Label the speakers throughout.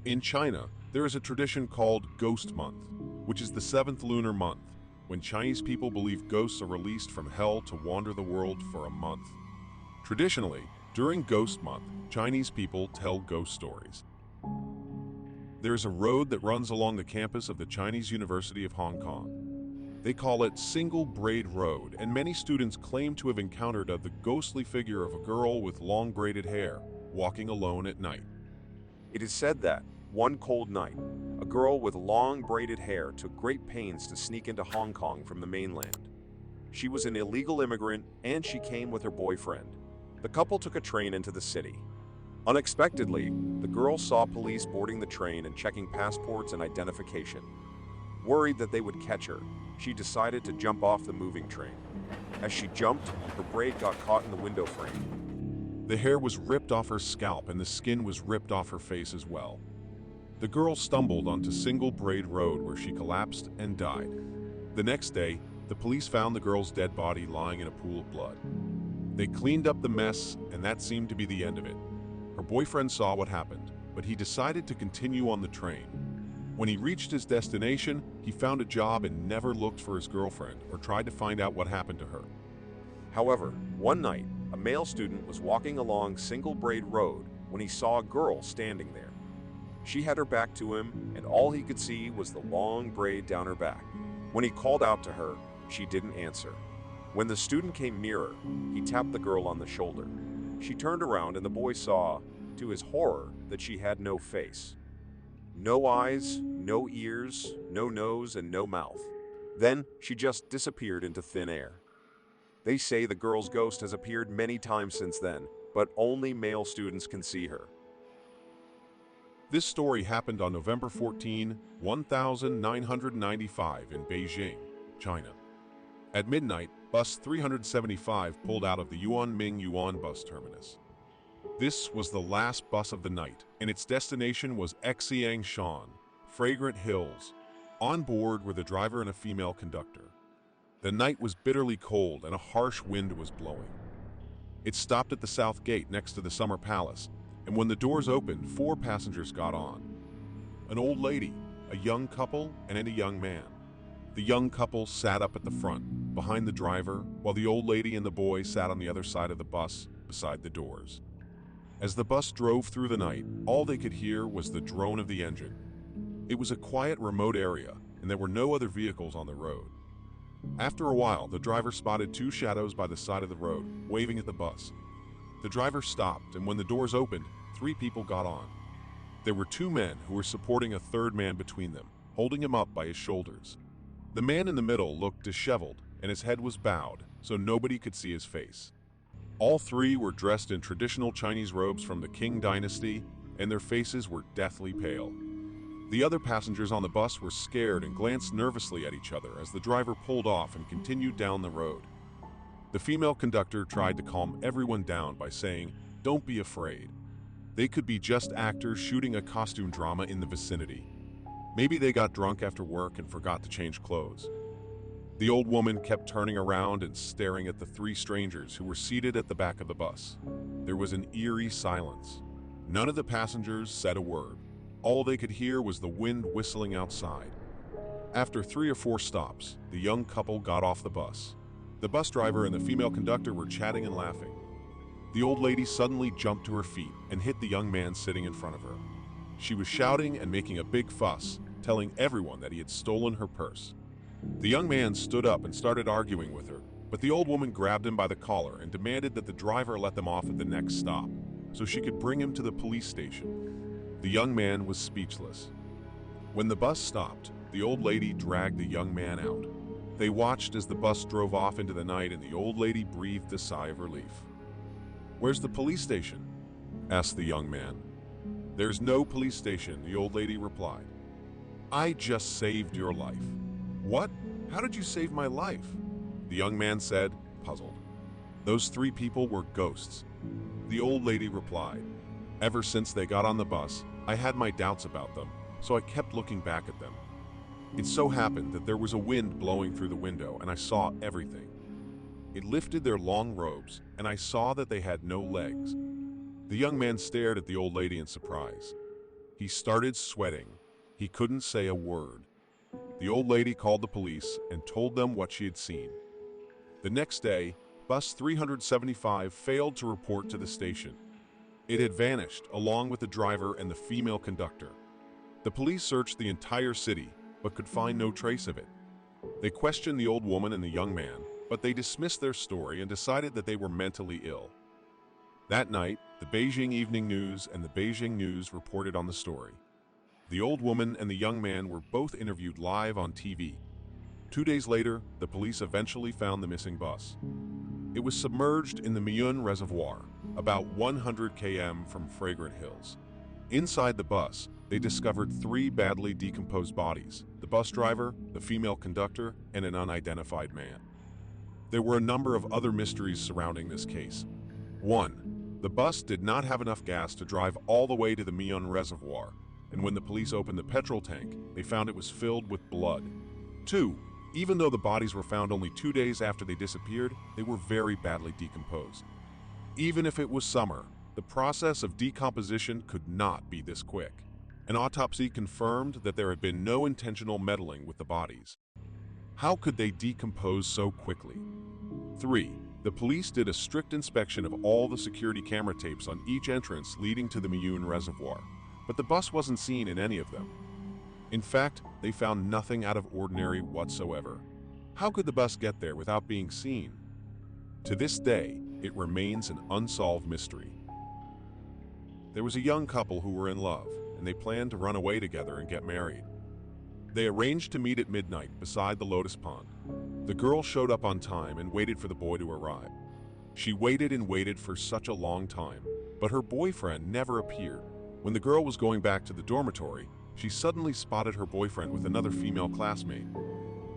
Speaker 1: In China, there is a tradition called Ghost Month, which is the seventh lunar month, when Chinese people believe ghosts are released from hell to wander the world for a month. Traditionally, during Ghost Month, Chinese people tell ghost stories. There is a road that runs along the campus of the Chinese University of Hong Kong. They call it Single Braid Road, and many students claim to have encountered the ghostly figure of a girl with long braided hair, walking alone at night.
Speaker 2: It is said that, one cold night, a girl with long braided hair took great pains to sneak into Hong Kong from the mainland. She was an illegal immigrant, and she came with her boyfriend. The couple took a train into the city. Unexpectedly, the girl saw police boarding the train and checking passports and identification. Worried that they would catch her, she decided to jump off the moving train. As she jumped, her braid got caught in the window frame.
Speaker 1: The hair was ripped off her scalp and the skin was ripped off her face as well. The girl stumbled onto Single Braid Road where she collapsed and died. The next day, the police found the girl's dead body lying in a pool of blood. They cleaned up the mess, and that seemed to be the end of it. Her boyfriend saw what happened, but he decided to continue on the train. When he reached his destination, he found a job and never looked for his girlfriend or tried to find out what happened to her.
Speaker 2: However, one night, a male student was walking along Single Braid Road when he saw a girl standing there. She had her back to him, and all he could see was the long braid down her back. When he called out to her, she didn't answer. When the student came nearer, he tapped the girl on the shoulder. She turned around and the boy saw, to his horror, that she had no face. No eyes, no ears, no nose, and no mouth. Then she just disappeared into thin air. They say the girl's ghost has appeared many times since then, but only male students can see her.
Speaker 1: This story happened on November 14, 1995 in Beijing, China. At midnight, Bus 375 pulled out of the Yuanming Yuan bus terminus. This was the last bus of the night, and its destination was Xiangshan, Fragrant Hills. On board were the driver and a female conductor. The night was bitterly cold and a harsh wind was blowing. It stopped at the south gate next to the Summer Palace, and when the doors opened, 4 passengers got on. An old lady, a young couple, and a young man. The young couple sat up at the front, behind the driver, while the old lady and the boy sat on the other side of the bus, beside the doors. As the bus drove through the night, all they could hear was the drone of the engine. It was a quiet, remote area, and there were no other vehicles on the road. After a while, the driver spotted 2 shadows by the side of the road, waving at the bus. The driver stopped, and when the doors opened, 3 people got on. There were 2 men who were supporting a third man between them, holding him up by his shoulders. The man in the middle looked disheveled, and his head was bowed, so nobody could see his face. All 3 were dressed in traditional Chinese robes from the Qing dynasty, and their faces were deathly pale. The other passengers on the bus were scared and glanced nervously at each other as the driver pulled off and continued down the road. The female conductor tried to calm everyone down by saying, "Don't be afraid. They could be just actors shooting a costume drama in the vicinity. Maybe they got drunk after work and forgot to change clothes." The old woman kept turning around and staring at the 3 strangers who were seated at the back of the bus. There was an eerie silence. None of the passengers said a word. All they could hear was the wind whistling outside. After 3 or 4 stops, the young couple got off the bus. The bus driver and the female conductor were chatting and laughing. The old lady suddenly jumped to her feet and hit the young man sitting in front of her. She was shouting and making a big fuss, telling everyone that he had stolen her purse. The young man stood up and started arguing with her, but the old woman grabbed him by the collar and demanded that the driver let them off at the next stop, so she could bring him to the police station. The young man was speechless. When the bus stopped, the old lady dragged the young man out. They watched as the bus drove off into the night, and the old lady breathed a sigh of relief. "Where's the police station?" asked the young man. "There's no police station," the old lady replied. "I just saved your life." "What? How did you save my life?" the young man said, puzzled. "Those 3 people were ghosts," the old lady replied. "Ever since they got on the bus, I had my doubts about them, so I kept looking back at them. It so happened that there was a wind blowing through the window, and I saw everything. It lifted their long robes, and I saw that they had no legs." The young man stared at the old lady in surprise. He started sweating. He couldn't say a word. The old lady called the police and told them what she had seen. The next day, bus 375 failed to report to the station. It had vanished, along with the driver and the female conductor. The police searched the entire city, but could find no trace of it. They questioned the old woman and the young man, but they dismissed their story and decided that they were mentally ill. That night, the Beijing Evening News and the Beijing News reported on the story. The old woman and the young man were both interviewed live on TV. 2 days later, the police eventually found the missing bus. It was submerged in the Miyun Reservoir, about 100 km from Fragrant Hills. Inside the bus, they discovered 3 badly decomposed bodies: the bus driver, the female conductor, and an unidentified man. There were a number of other mysteries surrounding this case. 1. The bus did not have enough gas to drive all the way to the Miyun Reservoir, and when the police opened the petrol tank, they found it was filled with blood. 2. Even though the bodies were found only 2 days after they disappeared, they were very badly decomposed. Even if it was summer, the process of decomposition could not be this quick. An autopsy confirmed that there had been no intentional meddling with the bodies. How could they decompose so quickly? 3. The police did a strict inspection of all the security camera tapes on each entrance leading to the Miyun Reservoir, but the bus wasn't seen in any of them. In fact, they found nothing out of ordinary whatsoever. How could the bus get there without being seen? To this day, it remains an unsolved mystery. There was a young couple who were in love, and they planned to run away together and get married. They arranged to meet at midnight beside the Lotus Pond. The girl showed up on time and waited for the boy to arrive. She waited and waited for such a long time, but her boyfriend never appeared. When the girl was going back to the dormitory, she suddenly spotted her boyfriend with another female classmate.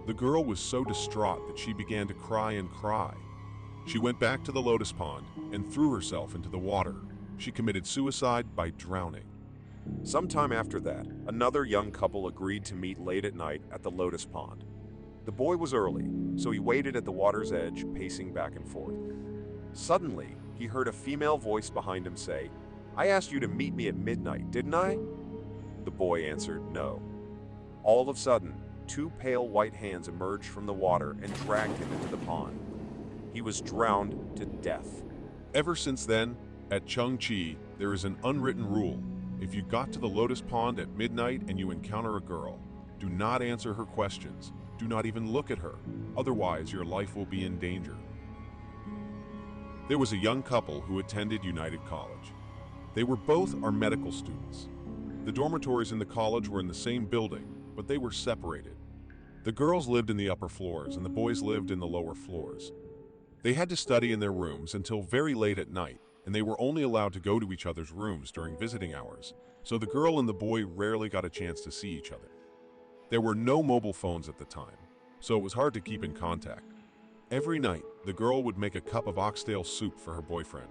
Speaker 1: The girl was so distraught that she began to cry and cry. She went back to the Lotus Pond and threw herself into the water. She committed suicide by drowning.
Speaker 2: Sometime after that, another young couple agreed to meet late at night at the Lotus Pond. The boy was early, so he waited at the water's edge, pacing back and forth. Suddenly, he heard a female voice behind him say, "I asked you to meet me at midnight, didn't I?" The boy answered, "No." All of a sudden, 2 pale white hands emerged from the water and dragged him into the pond. He was drowned to death.
Speaker 1: Ever since then, at Chengchi, there is an unwritten rule. If you got to the Lotus Pond at midnight and you encounter a girl, do not answer her questions. Do not even look at her. Otherwise, your life will be in danger. There was a young couple who attended United College. They were both our medical students. The dormitories in the college were in the same building, but they were separated. The girls lived in the upper floors and the boys lived in the lower floors. They had to study in their rooms until very late at night, and they were only allowed to go to each other's rooms during visiting hours, so the girl and the boy rarely got a chance to see each other. There were no mobile phones at the time, so it was hard to keep in contact. Every night, the girl would make a cup of oxtail soup for her boyfriend.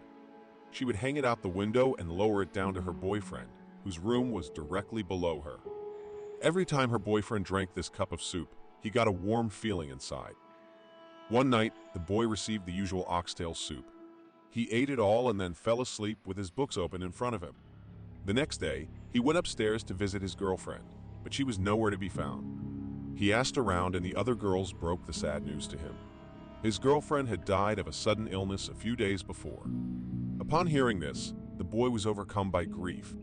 Speaker 1: She would hang it out the window and lower it down to her boyfriend, whose room was directly below her. Every time her boyfriend drank this cup of soup, he got a warm feeling inside. One night, the boy received the usual oxtail soup. He ate it all and then fell asleep with his books open in front of him. The next day, he went upstairs to visit his girlfriend, but she was nowhere to be found. He asked around and the other girls broke the sad news to him. His girlfriend had died of a sudden illness a few days before. Upon hearing this, the boy was overcome by grief.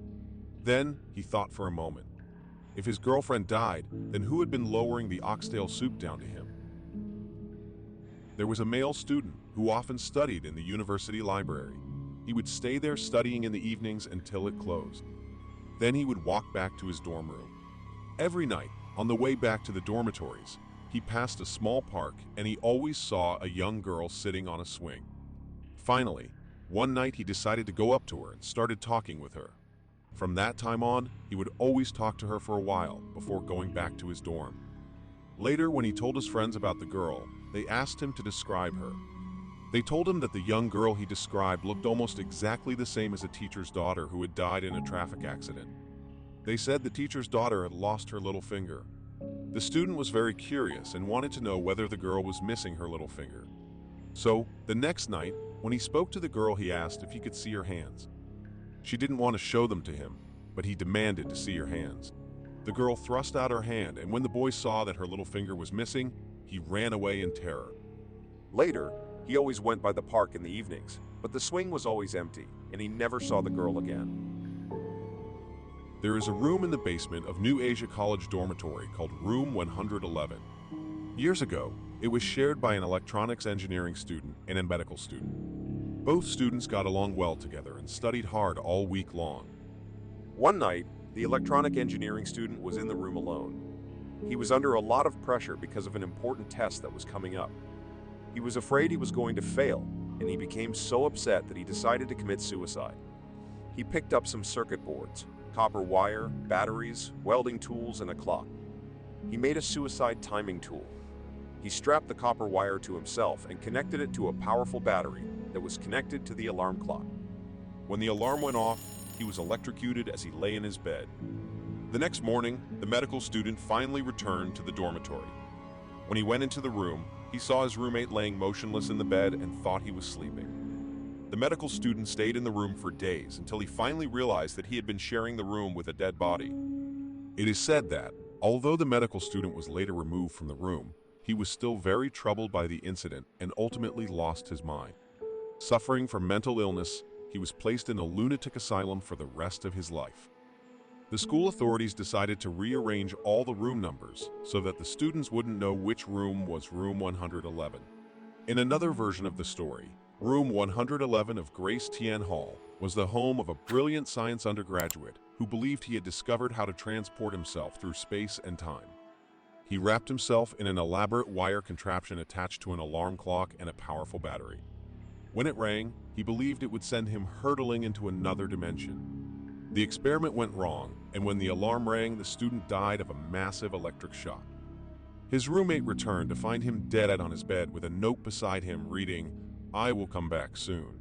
Speaker 1: Then, he thought for a moment. If his girlfriend died, then who had been lowering the oxtail soup down to him? There was a male student who often studied in the university library. He would stay there studying in the evenings until it closed. Then he would walk back to his dorm room. Every night, on the way back to the dormitories, he passed a small park and he always saw a young girl sitting on a swing. Finally, one night he decided to go up to her and started talking with her. From that time on, he would always talk to her for a while before going back to his dorm. Later, when he told his friends about the girl, they asked him to describe her. They told him that the young girl he described looked almost exactly the same as a teacher's daughter who had died in a traffic accident. They said the teacher's daughter had lost her little finger. The student was very curious and wanted to know whether the girl was missing her little finger. So, the next night, when he spoke to the girl, he asked if he could see her hands. She didn't want to show them to him. but he demanded to see her hands. The girl thrust out her hand, and when the boy saw that her little finger was missing, he ran away in terror.
Speaker 2: Later, he always went by the park in the evenings, but the swing was always empty, and he never saw the girl again.
Speaker 1: There is a room in the basement of New Asia College dormitory called Room 111. Years ago, it was shared by an electronics engineering student and a medical student. Both students got along well together and studied hard all week long.
Speaker 2: One night, the electronic engineering student was in the room alone. He was under a lot of pressure because of an important test that was coming up. He was afraid he was going to fail, and he became so upset that he decided to commit suicide. He picked up some circuit boards, copper wire, batteries, welding tools, and a clock. He made a suicide timing tool. He strapped the copper wire to himself and connected it to a powerful battery that was connected to the alarm clock.
Speaker 1: When the alarm went off, he was electrocuted as he lay in his bed. The next morning, the medical student finally returned to the dormitory. When he went into the room, he saw his roommate laying motionless in the bed and thought he was sleeping. The medical student stayed in the room for days until he finally realized that he had been sharing the room with a dead body. It is said that, although the medical student was later removed from the room, he was still very troubled by the incident and ultimately lost his mind. Suffering from mental illness, he was placed in a lunatic asylum for the rest of his life. The school authorities decided to rearrange all the room numbers so that the students wouldn't know which room was room 111. In another version of the story, room 111 of Grace Tian Hall was the home of a brilliant science undergraduate who believed he had discovered how to transport himself through space and time. He wrapped himself in an elaborate wire contraption attached to an alarm clock and a powerful battery. When it rang, he believed it would send him hurtling into another dimension. The experiment went wrong, and when the alarm rang, the student died of a massive electric shock. His roommate returned to find him dead on his bed with a note beside him reading, "I will come back soon."